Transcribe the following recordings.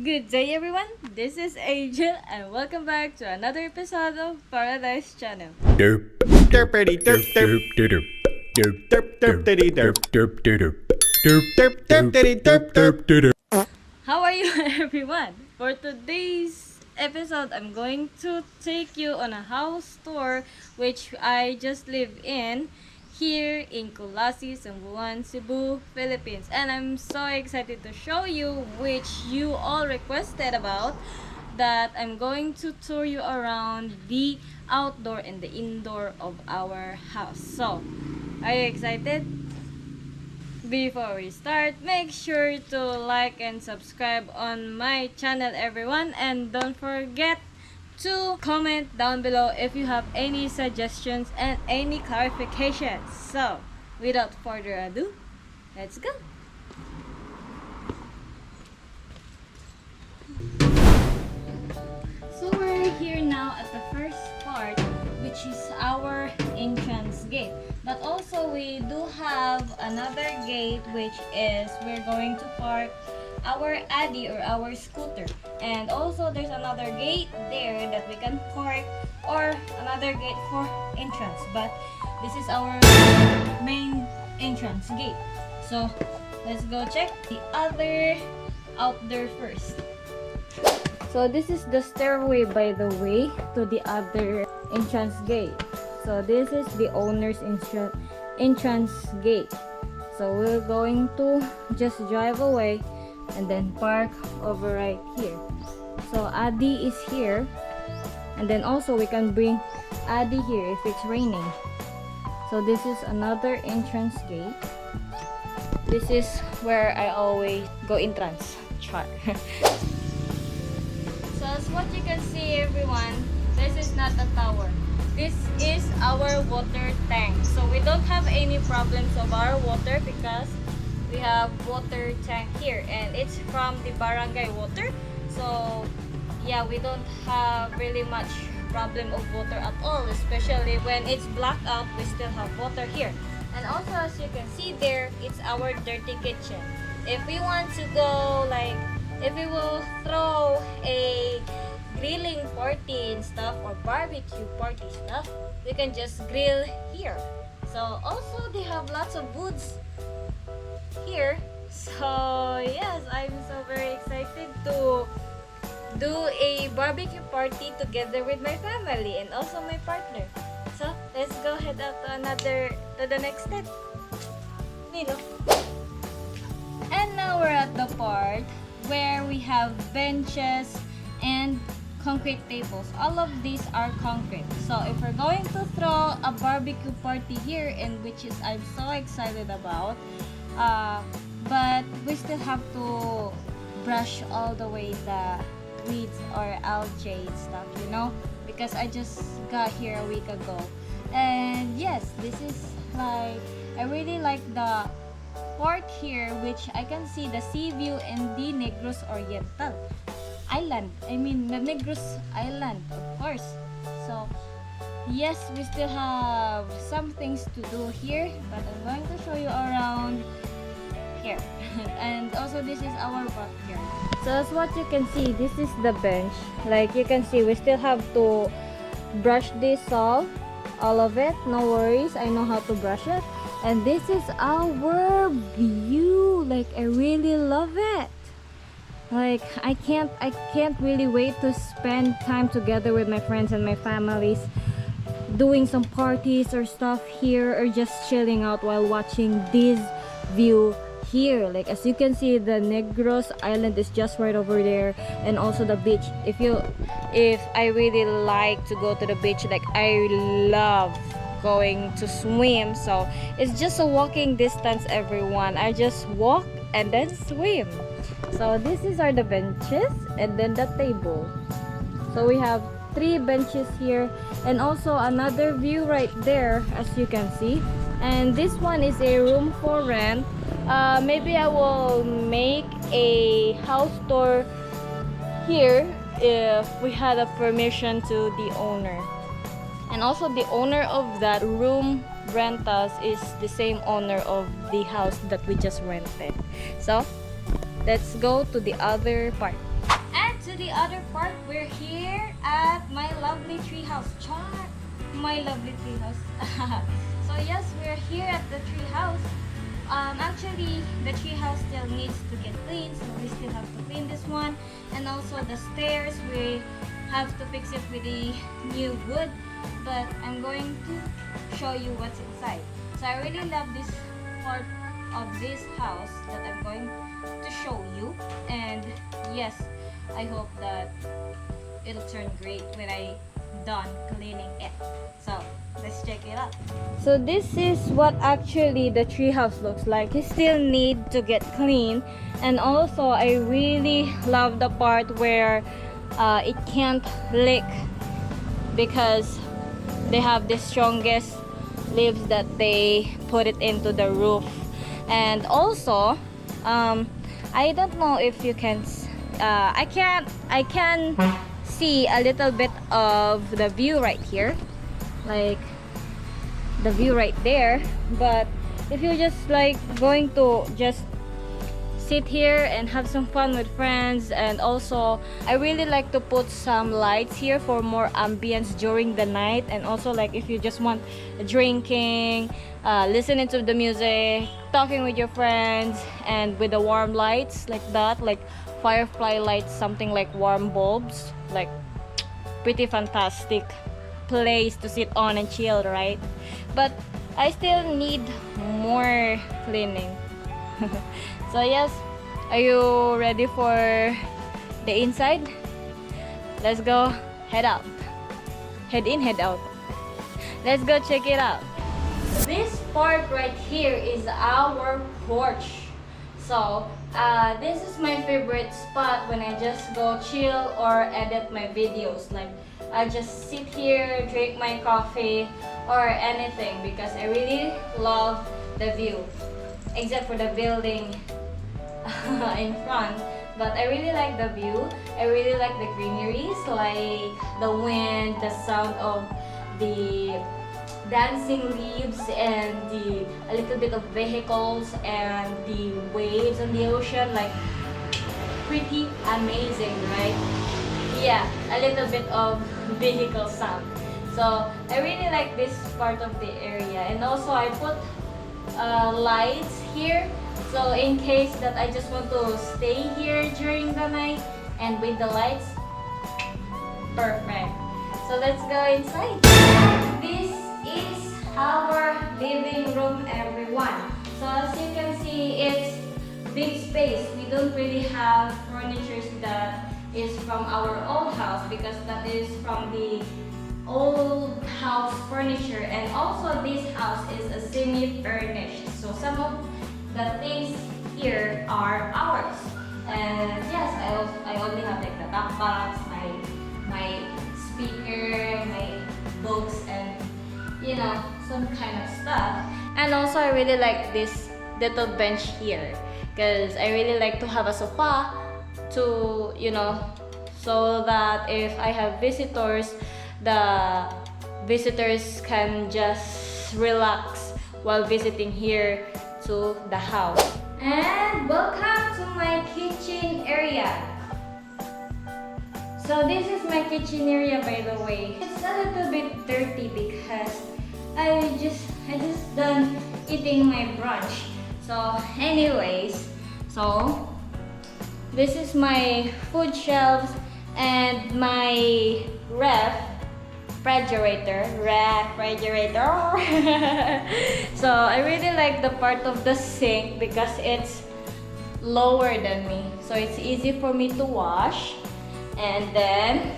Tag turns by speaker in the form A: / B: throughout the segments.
A: Good day everyone, this is Angel and welcome back to another episode of Paradise Channel.
B: Derp. Derpity derp derp derp. Derp derp derpity derp derp derp. Derp derp derpity derp derp derp.
A: How are you everyone? For today's episode, I'm going to take you on a house tour which I just live in here in ᴛＧ쏘ᴛᴄՂɪＲԼ, Cebu, Philippines. And I'm so excited to show you, which you all requested about, that I'm going to tour you around the outdoor and the indoor of our house. So, are you excited? Before we start, make sure to like and subscribe on my channel everyone, and don't forget to comment down below if you have any suggestions and any clarifications. So, without further ado, let's go! So we're here now at the first part, which is our entrance gate. But also we do have another gate, which is we're going to park our Addy or our scooter. And also there's another gate there that we can park, or another gate for entrance. But this is our main entrance gate. So let's go check the other out there first. So this is the stairway, by the way, to the other entrance gate. So this is the owner's entrance gate. So we're going to just drive away and then park over right here. So Addy is here, and then also we can bring Addy here if it's raining. So this is another entrance gate. This is where I always go entrance. Char. So as what you can see everyone, this is not a tower. This is our water tank. So we don't have any problems of our water because we have water tank here, and it's from the barangay water. So yeah, we don't have really much problem of water at all, especially when it's blacked out. We still have water here. And also, as you can see there, it's our dirty kitchen. If we want to go, like, if we will throw a grilling party and stuff, or barbecue party stuff, we can just grill here. So also they have lots of woods here. So yes, I'm so very excited to do a barbecue party together with my family and also my partner. So let's go head out to the next step. Nino. And now we're at the part where we have benches and concrete tables. All of these are concrete. So if we're going to throw a barbecue party here, and which is I'm so excited about, but we still have to brush all the way the weeds or algae stuff, you know, because I just got here a week ago. And yes, this is like, I really like the part here, which I can see the sea view in the Negros Oriental Island. I mean the Negros Island, of course. So yes, we still have some things to do here, but I'm going to show you around here. And also this is our backyard. So as what you can see, this is the bench. Like you can see, we still have to brush this all of it. No worries, I know how to brush it. And this is our view. Like I really love it. Like I can't really wait to spend time together with my friends and my families, doing some parties or stuff here, or just chilling out while watching this view here. Like as you can see, the Negros Island is just right over there, and also the beach. If I really like to go to the beach, like I love going to swim, so it's just a walking distance everyone. I just walk and then swim. So this are the benches, and then the table. So we have 3 benches here, and also another view right there, as you can see. And this one is a room for rent. Maybe I will make a house tour here if we had a permission to the owner. And also the owner of that room rentals is the same owner of the house that we just rented. So let's go to the other part. to the other part. We're here at my lovely treehouse. Char! My lovely treehouse. So yes, we're here at the treehouse. Actually, the treehouse still needs to get cleaned, so we still have to clean this one. And also the stairs, we have to fix it with the new wood. But I'm going to show you what's inside. So I really love this part of this house that I'm going to show you. And yes, I hope that it'll turn great when I done cleaning it. So let's check it out. So this is what actually the treehouse looks like. It still need to get clean, and also I really love the part where it can't leak because they have the strongest leaves that they put it into the roof. And also I don't know if you can I can see a little bit of the view right here, like the view right there. But if you're just like going to just sit here and have some fun with friends, and also I really like to put some lights here for more ambience during the night. And also like if you just want drinking, listening to the music, talking with your friends, and with the warm lights like that, like firefly lights, something like warm bulbs, like pretty fantastic place to sit on and chill, right? But I still need more cleaning. So yes, are you ready for the inside? Let's go head out. Head in, head out. Let's go check it out. This part right here is our porch. So this is my favorite spot when I just go chill or edit my videos. Like I just sit here, drink my coffee or anything, because I really love the view. Except for the building in front, but I really like the view. I really like the greeneries, like the wind, the sound of the dancing leaves, and a little bit of vehicles and the waves on the ocean. Like pretty amazing, right? Yeah, a little bit of vehicle sound. So I really like this part of the area. And also I put lights here, so in case that I just want to stay here during the night, and with the lights, perfect. So let's go inside. This is our living room, everyone. So as you can see, it's big space. We don't really have furniture that is from our old house, because that is from the old house furniture. And also this house is a semi-furnished, so some of the things here are ours. And yes, I only have like the backpacks, my speaker, my books, and you know, some kind of stuff. And also I really like this little bench here, because I really like to have a sofa to, you know, so that if I have visitors, the visitors can just relax while visiting here to the house. And welcome to my kitchen area. So this is my kitchen area, by the way. It's a little bit dirty because I just done eating my brunch. So anyways, so this is my food shelves and my refrigerator. So I really like the part of the sink because it's lower than me, so it's easy for me to wash. And then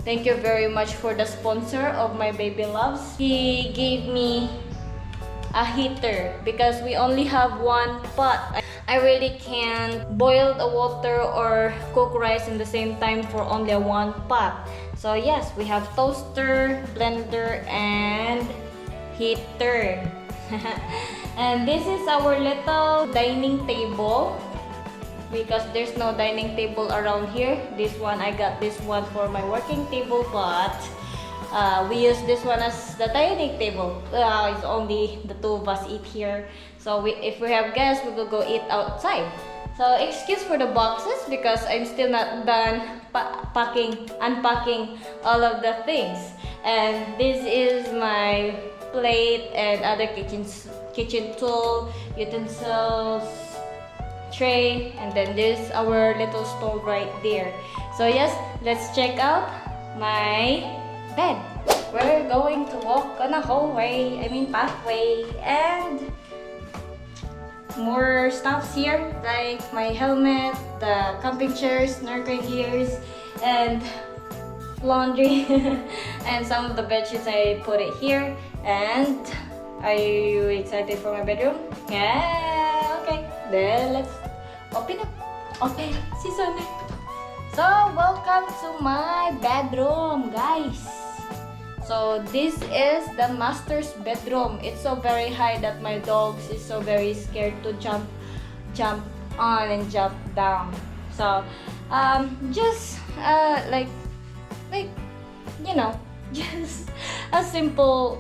A: thank you very much for the sponsor of my baby loves. He gave me a heater because we only have one pot. I really can't boil the water or cook rice in the same time for only one pot. So yes, we have toaster, blender, and heater. And this is our little dining table, because there's no dining table around here. This one, I got this one for my working table, but we use this one as the dining table. It's only the two of us eat here. So if we have guests, we will go eat outside. So excuse for the boxes because I'm still not done unpacking all of the things. And this is my plate and other kitchen tool, utensils, tray, and then there's our little stove right there. So yes, let's check out my bed. We're going to walk on a pathway, and more stuffs here like my helmet, the camping chairs, snorkeling gears, and laundry and some of the bedsheets I put it here. And are you excited for my bedroom? Yeah, okay. Then let's open up. Okay, season. So welcome to my bedroom, guys. So this is the master's bedroom. It's so very high that my dogs is so very scared to jump on and jump down. So just like just a simple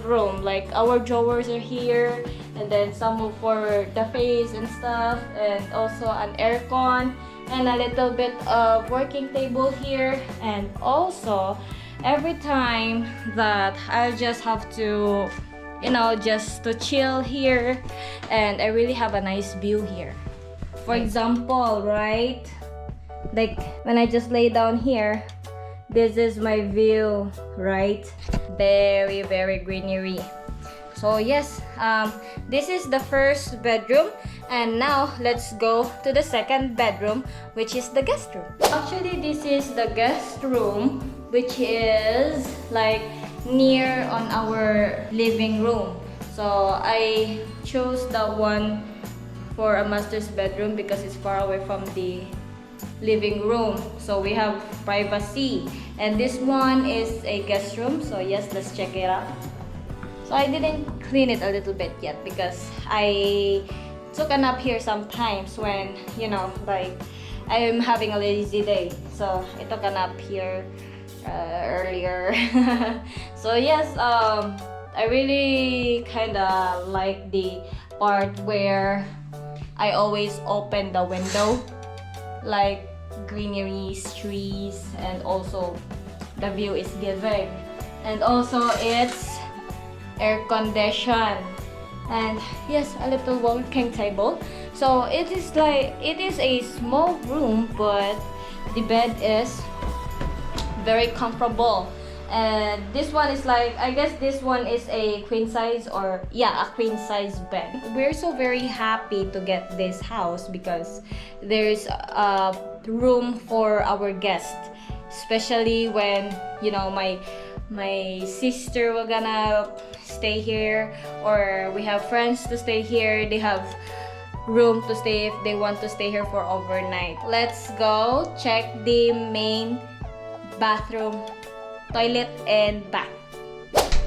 A: room. Like our drawers are here, and then some for the face and stuff, and also an aircon and a little bit of working table here. And also every time that I just have to just to chill here, and I really have a nice view here. For example, right, like when I just lay down here, this is my view, right? Very, very greenery. So yes, this is the first bedroom, and now let's go to the second bedroom, which is the guest room. Actually, this is the guest room, which is like near on our living room. So I chose that one for a master's bedroom because it's far away from the living room, so we have privacy. And this one is a guest room, so yes, let's check it out. So I didn't clean it a little bit yet because I took a nap here sometimes when like I am having a lazy day, so I took a nap here earlier. So yes, I really kind of like the part where I always open the window, like greenery, trees, and also the view is giving. And also it's air conditioned, and yes, a little working table. So it is a small room, but the bed is very comfortable. And this one is like, I guess this one is a queen size, or yeah, a queen size bed. We're so very happy to get this house because there's a room for our guest, especially when my sister will gonna stay here, or we have friends to stay here. They have room to stay if they want to stay here for overnight. Let's go check the main bathroom, toilet and bath.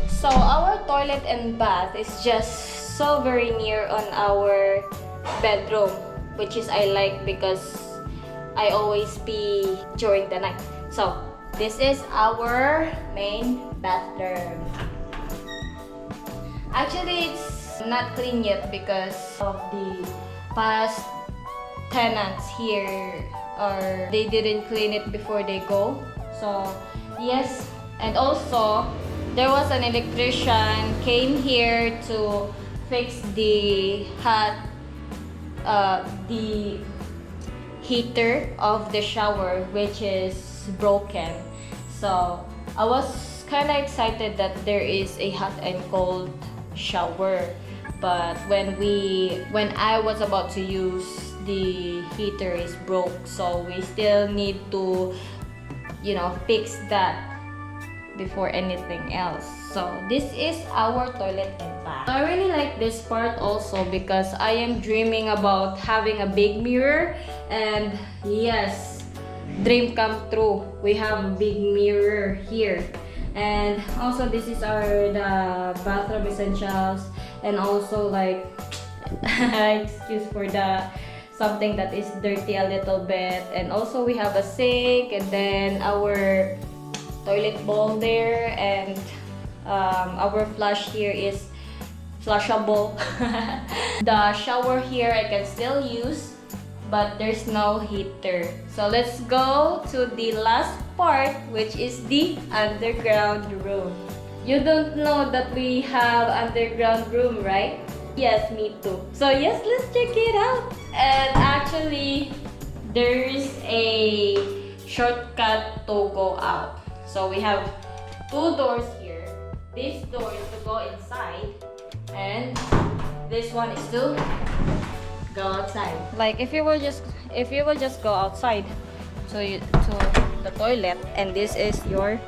A: So our toilet and bath is just so very near on our bedroom, which is I like because I always pee during the night. So this is our main bathroom. Actually, it's not clean yet because of the past tenants here, or they didn't clean it before they go. So yes, and also there was an electrician came here to fix the the heater of the shower, which is broken. So I was kind of excited that there is a hot and cold shower, but when I was about to use, the heater is broke, so we still need to fix that before anything else. So this is our toilet and bath. I really like this part also because I am dreaming about having a big mirror, and yes, dream come true. We have a big mirror here. And also this is the bathroom essentials, and also like excuse for the something that is dirty a little bit. And also we have a sink, and then our toilet bowl there, and our flush here is flushable. The shower here I can still use, but there's no heater. So let's go to the last part, which is the underground room. You don't know that we have underground room, right? Yes, me too. So yes, let's check it out. And actually, there's a shortcut to go out. So we have two doors here. This door is to go inside, and this one is to go outside. Like if you will just go outside to the toilet, and this is your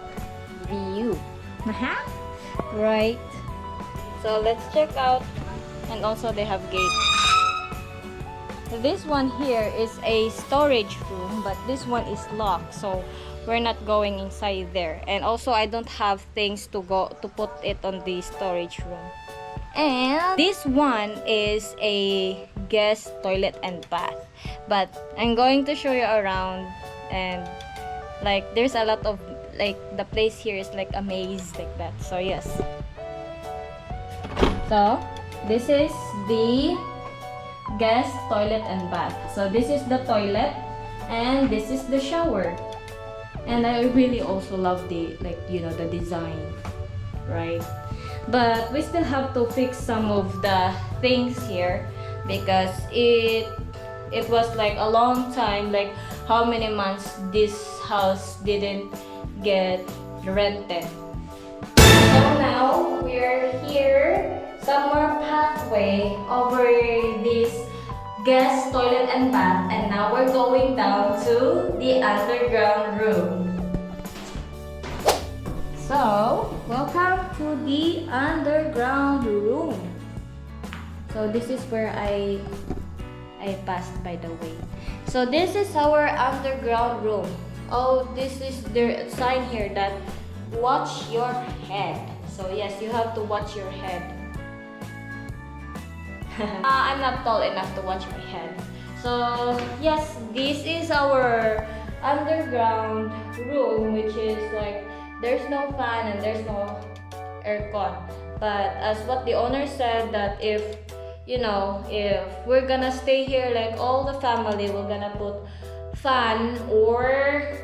A: view. Right. So let's check out, and also they have gate. This one here is a storage room, but this one is locked, so we're not going inside there. And also I don't have things to put it on the storage room. And this one is a guest toilet and bath, but I'm going to show you around, and like there's a lot of, like, the place here is like a maze like that. So yes, so this is the guest toilet and bath. So this is the toilet, and this is the shower. And I really also love the, like, you know, the design, right? But we still have to fix some of the things here, because it was like a long time, like how many months this house didn't get rented. So now we're here, some more pathway over this guest toilet and bath, and now we're going down to the underground room. So welcome to the underground room. So this is where I passed, by the way. So this is our underground room. Oh, this is the sign here that watch your head. So yes, you have to watch your head. I'm not tall enough to watch my head. So yes, this is our underground room, which is like there's no fan and there's no aircon. But as what the owner said, that if we're gonna stay here, like all the family, we're gonna put fan or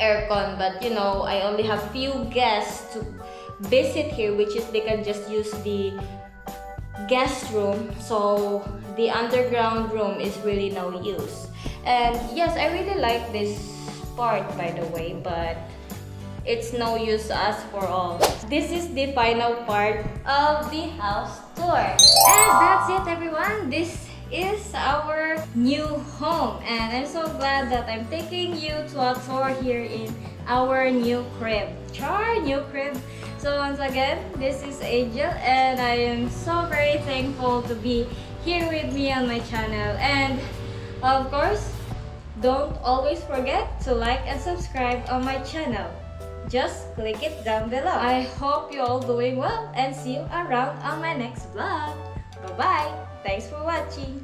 A: aircon. But you know, I only have few guests to visit here, which is they can just use the guest room. So the underground room is really no use. And yes, I really like this part, by the way, but it's no use as for all. This is the final part of the house tour. And that's it, everyone. This is our new home, and I'm so glad that I'm taking you to a tour here in our new crib. New crib. So once again, this is Angel, and I am so very thankful to be here with me on my channel. And of course, don't always forget to like and subscribe on my channel. Just click it down below. I hope you're all doing well, and see you around on my next vlog. Bye-bye. Thanks for watching.